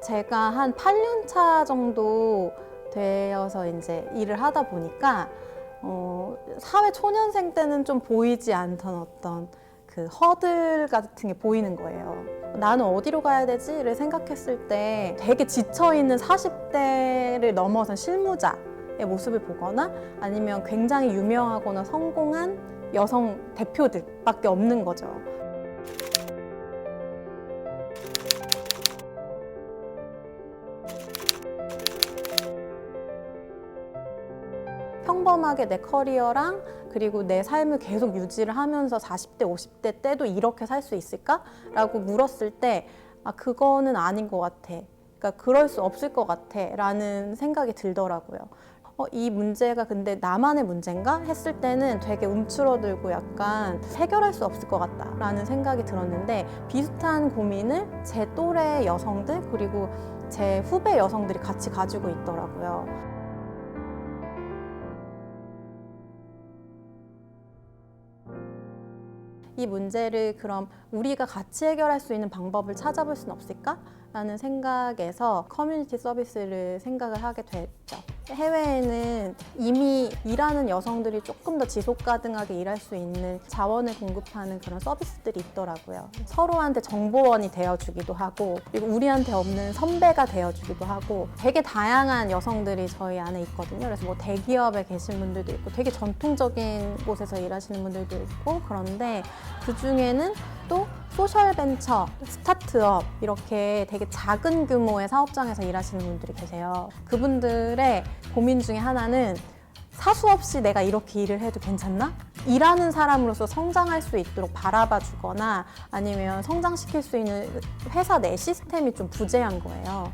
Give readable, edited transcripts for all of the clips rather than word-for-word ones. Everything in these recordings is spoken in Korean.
제가 한 8년 차 정도 되어서 이제 일을 하다 보니까 사회 초년생 때는 좀 보이지 않던 어떤 그 허들 같은 게 보이는 거예요. 나는 어디로 가야 되지를 생각했을 때 되게 지쳐있는 40대를 넘어선 실무자의 모습을 보거나 아니면 굉장히 유명하거나 성공한 여성 대표들밖에 없는 거죠. 평범하게 내 커리어랑 그리고 내 삶을 계속 유지를 하면서 40대, 50대 때도 이렇게 살 수 있을까? 라고 물었을 때 그거는 아닌 것 같아. 그러니까 그럴 수 없을 것 같아 라는 생각이 들더라고요. 이 문제가 근데 나만의 문제인가? 했을 때는 되게 움츠러들고 약간 해결할 수 없을 것 같다 라는 생각이 들었는데 비슷한 고민을 제 또래 여성들 그리고 제 후배 여성들이 같이 가지고 있더라고요. 이 문제를 그럼 우리가 같이 해결할 수 있는 방법을 찾아볼 수는 없을까? 라는 생각에서 커뮤니티 서비스를 생각을 하게 됐죠. 해외에는 이미 일하는 여성들이 조금 더 지속 가능하게 일할 수 있는 자원을 공급하는 그런 서비스들이 있더라고요. 서로한테 정보원이 되어주기도 하고 그리고 우리한테 없는 선배가 되어주기도 하고 되게 다양한 여성들이 저희 안에 있거든요. 그래서 뭐 대기업에 계신 분들도 있고 되게 전통적인 곳에서 일하시는 분들도 있고 그런데 그중에는 또 소셜벤처, 스타트업 이렇게 되게 작은 규모의 사업장에서 일하시는 분들이 계세요. 그분들의 고민 중에 하나는 사수 없이 내가 이렇게 일을 해도 괜찮나? 일하는 사람으로서 성장할 수 있도록 바라봐 주거나 아니면 성장시킬 수 있는 회사 내 시스템이 좀 부재한 거예요.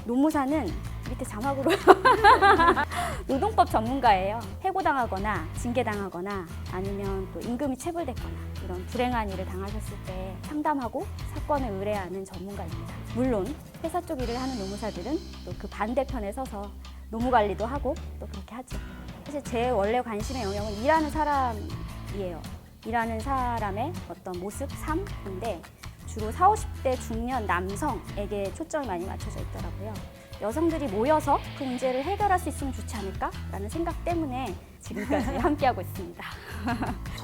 노무사는 밑에 자막으로 노동법 전문가예요. 해고당하거나 징계당하거나 아니면 또 임금이 체불됐거나 이런 불행한 일을 당하셨을 때 상담하고 사건을 의뢰하는 전문가입니다. 물론 회사 쪽 일을 하는 노무사들은 또 그 반대편에 서서 노무관리도 하고 또 그렇게 하죠. 사실 제 원래 관심의 영역은 일하는 사람이에요. 일하는 사람의 어떤 모습, 삶인데 주로 40, 50대 중년 남성에게 초점이 많이 맞춰져 있더라고요. 여성들이 모여서 그 문제를 해결할 수 있으면 좋지 않을까라는 생각 때문에 지금까지 함께하고 있습니다.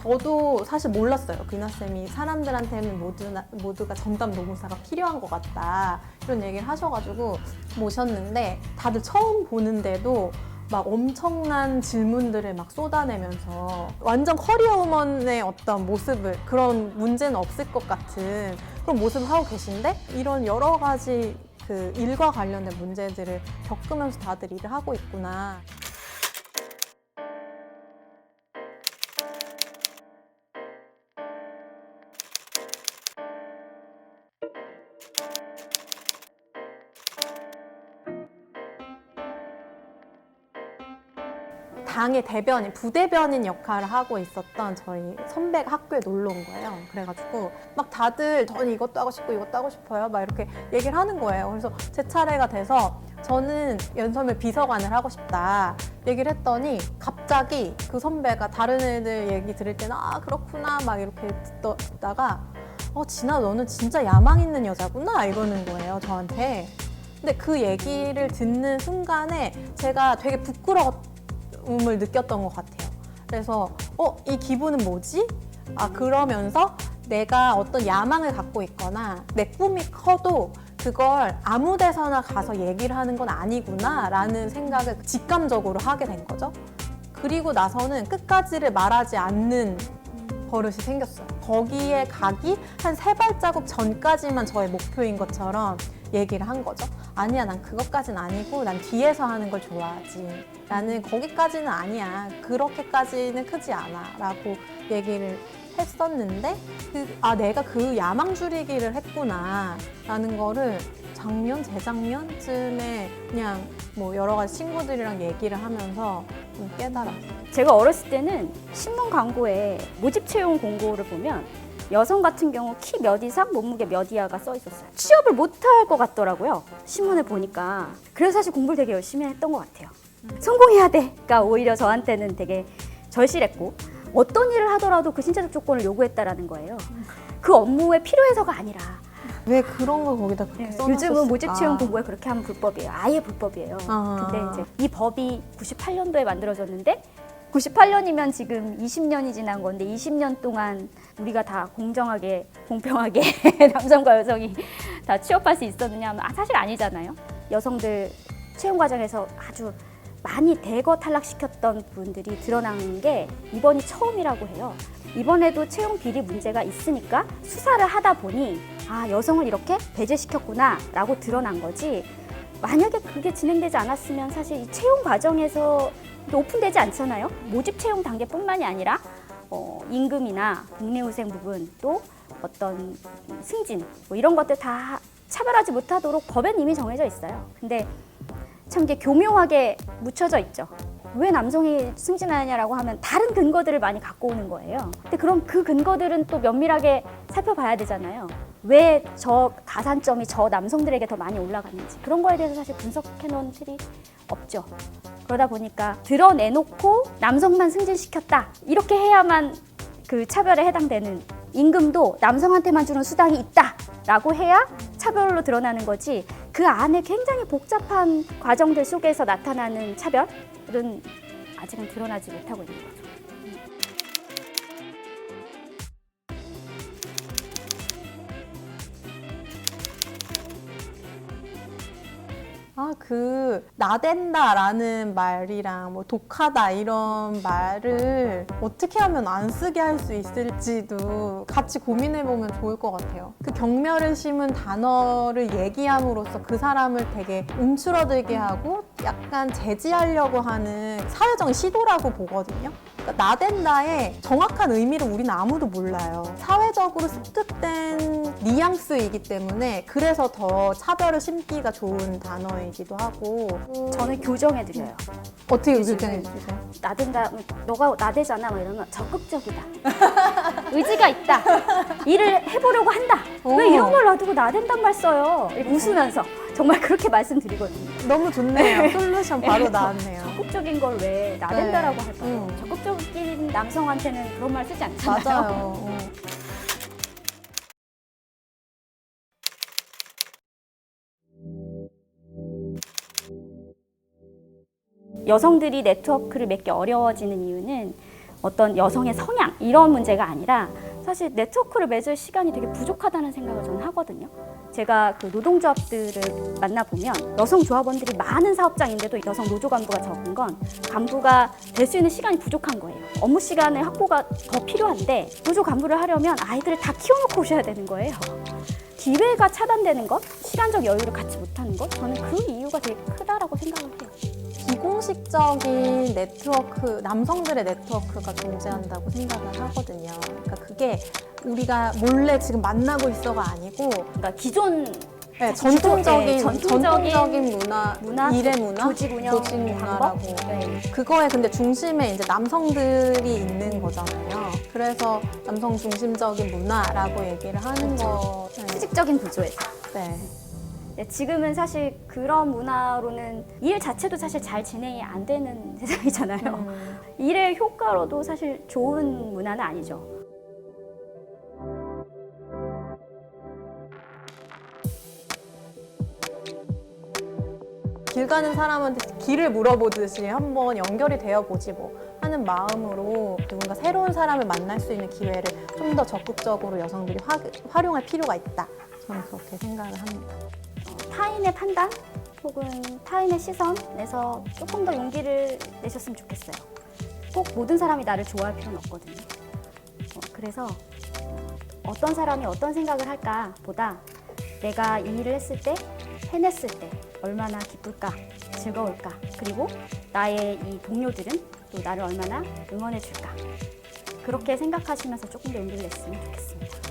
저도 사실 몰랐어요. 귀나쌤이 사람들한테는 모두가 전담 노무사가 필요한 것 같다 이런 얘기를 하셔가지고 모셨는데 다들 처음 보는데도 막 엄청난 질문들을 막 쏟아내면서 완전 커리어 우먼의 어떤 모습을 그런 문제는 없을 것 같은 그런 모습을 하고 계신데 이런 여러 가지 그 일과 관련된 문제들을 겪으면서 다들 일을 하고 있구나. 당의 대변인, 부대변인 역할을 하고 있었던 저희 선배가 학교에 놀러 온 거예요. 그래가지고 막 다들 저는 이것도 하고 싶고 이것도 하고 싶어요. 막 이렇게 얘기를 하는 거예요. 그래서 제 차례가 돼서 저는 연설문 비서관을 하고 싶다 얘기를 했더니 갑자기 그 선배가 다른 애들 얘기 들을 때는 그렇구나 막 이렇게 듣다가 진아 너는 진짜 야망 있는 여자구나 이러는 거예요 저한테. 근데 그 얘기를 듣는 순간에 제가 되게 부끄러움을 느꼈던 것 같아요. 그래서 이 기분은 뭐지? 그러면서 내가 어떤 야망을 갖고 있거나 내 꿈이 커도 그걸 아무 데서나 가서 얘기를 하는 건 아니구나 라는 생각을 직감적으로 하게 된 거죠. 그리고 나서는 끝까지를 말하지 않는 버릇이 생겼어요. 거기에 가기 한 3발자국 전까지만 저의 목표인 것처럼 얘기를 한 거죠. 아니야, 난 그것까지는 아니고 난 뒤에서 하는 걸 좋아하지. 나는 거기까지는 아니야. 그렇게까지는 크지 않아. 라고 얘기를 했었는데 내가 그 야망 줄이기를 했구나 라는 거를 작년, 재작년쯤에 그냥 뭐 여러 가지 친구들이랑 얘기를 하면서 좀 깨달았어요. 제가 어렸을 때는 신문 광고에 모집 채용 공고를 보면 여성 같은 경우 키 몇 이상, 몸무게 몇 이하가 써 있었어요. 취업을 못할 것 같더라고요. 신문을 보니까. 그래서 사실 공부를 되게 열심히 했던 것 같아요. 성공해야 돼가 오히려 저한테는 되게 절실했고 어떤 일을 하더라도 그 신체적 조건을 요구했다라는 거예요. 그 업무에 필요해서가 아니라 왜 그런 걸 거기다 그렇게 써놨을까? 요즘은 모집 채용 공고에 그렇게 하면 불법이에요. 아예 불법이에요. 아. 근데 이제 이 법이 98년도에 만들어졌는데 98년이면 지금 20년이 지난 건데 20년 동안 우리가 다 공정하게 공평하게 남성과 여성이 다 취업할 수 있었느냐 하면 사실 아니잖아요. 여성들 채용 과정에서 아주 많이 대거 탈락시켰던 분들이 드러난 게 이번이 처음이라고 해요. 이번에도 채용 비리 문제가 있으니까 수사를 하다 보니 아, 여성을 이렇게 배제시켰구나 라고 드러난 거지. 만약에 그게 진행되지 않았으면 사실 이 채용 과정에서 오픈되지 않잖아요. 모집 채용 단계뿐만이 아니라 임금이나 복리후생 부분 또 어떤 승진 뭐 이런 것들 다 차별하지 못하도록 법엔 이미 정해져 있어요. 근데 참 이게 교묘하게 묻혀져 있죠. 왜 남성이 승진하냐라고 하면 다른 근거들을 많이 갖고 오는 거예요. 근데 그럼 그 근거들은 또 면밀하게 살펴봐야 되잖아요. 왜 저 가산점이 저 남성들에게 더 많이 올라갔는지 그런 거에 대해서 사실 분석해놓은 틀이 없죠. 그러다 보니까 드러내놓고 남성만 승진시켰다 이렇게 해야만 그 차별에 해당되는 임금도 남성한테만 주는 수당이 있다라고 해야 차별로 드러나는 거지 그 안에 굉장히 복잡한 과정들 속에서 나타나는 차별은 아직은 드러나지 못하고 있는 거죠. 아, 나댄다라는 말이랑 뭐 독하다 이런 말을 어떻게 하면 안 쓰게 할 수 있을지도 같이 고민해보면 좋을 것 같아요. 그 경멸을 심은 단어를 얘기함으로써 그 사람을 되게 움츠러들게 하고 약간 제지하려고 하는 사회적인 시도라고 보거든요. 그러니까 나댄다의 정확한 의미를 우리는 아무도 몰라요. 사회적으로 습득된 뉘앙스이기 때문에 그래서 더 차별을 심기가 좋은 단어이기도 하고. 저는 교정해드려요. 어떻게 교정해 주세요? 나댄다, 너가 나대잖아 막 이러면 적극적이다. 의지가 있다. 일을 해보려고 한다. 왜 이런 걸 놔두고 나댄단 말 써요. 이렇게 웃으면서 정말 그렇게 말씀드리거든요. 너무 좋네요. 솔루션 바로 나왔네요. 적극적인 걸 왜 나댄다라고 할까요? 적극적인 남성한테는 그런 말 쓰지 않잖아요. 맞아요. 여성들이 네트워크를 맺기 어려워지는 이유는 어떤 여성의 성향 이런 문제가 아니라 사실 네트워크를 맺을 시간이 되게 부족하다는 생각을 저는 하거든요. 제가 그 노동조합들을 만나보면 여성 조합원들이 많은 사업장인데도 여성 노조 간부가 적은 건 간부가 될 수 있는 시간이 부족한 거예요. 업무 시간의 확보가 더 필요한데 노조 간부를 하려면 아이들을 다 키워놓고 오셔야 되는 거예요. 기회가 차단되는 것, 시간적 여유를 갖지 못하는 것, 저는 그 이유가 되게 크다라고 생각을 해요. 비공식적인 네트워크, 남성들의 네트워크가 존재한다고 생각을 하거든요. 그러니까 그게 우리가 몰래 지금 만나고 있어가 아니고, 그러니까 기존 네, 전통적인 문화, 일의 문화, 조직 운영 문화라고. 네. 그거에 근데 중심에 이제 남성들이 있는 거잖아요. 그래서 남성 중심적인 문화라고 얘기를 하는 거. 네. 수직적인 구조에서. 네. 네, 지금은 사실 그런 문화로는 일 자체도 사실 잘 진행이 안 되는 세상이잖아요. 일의 효과로도 사실 좋은 문화는 아니죠. 길 가는 사람한테 길을 물어보듯이 한번 연결이 되어보지 뭐 하는 마음으로 누군가 새로운 사람을 만날 수 있는 기회를 좀 더 적극적으로 여성들이 활용할 필요가 있다. 저는 그렇게 생각을 합니다. 타인의 판단 혹은 타인의 시선에서 조금 더 용기를 내셨으면 좋겠어요. 꼭 모든 사람이 나를 좋아할 필요는 없거든요. 그래서 어떤 사람이 어떤 생각을 할까 보다 내가 이 일을 했을 때, 해냈을 때 얼마나 기쁠까, 즐거울까, 그리고 나의 이 동료들은 또 나를 얼마나 응원해 줄까. 그렇게 생각하시면서 조금 더 용기를 냈으면 좋겠습니다.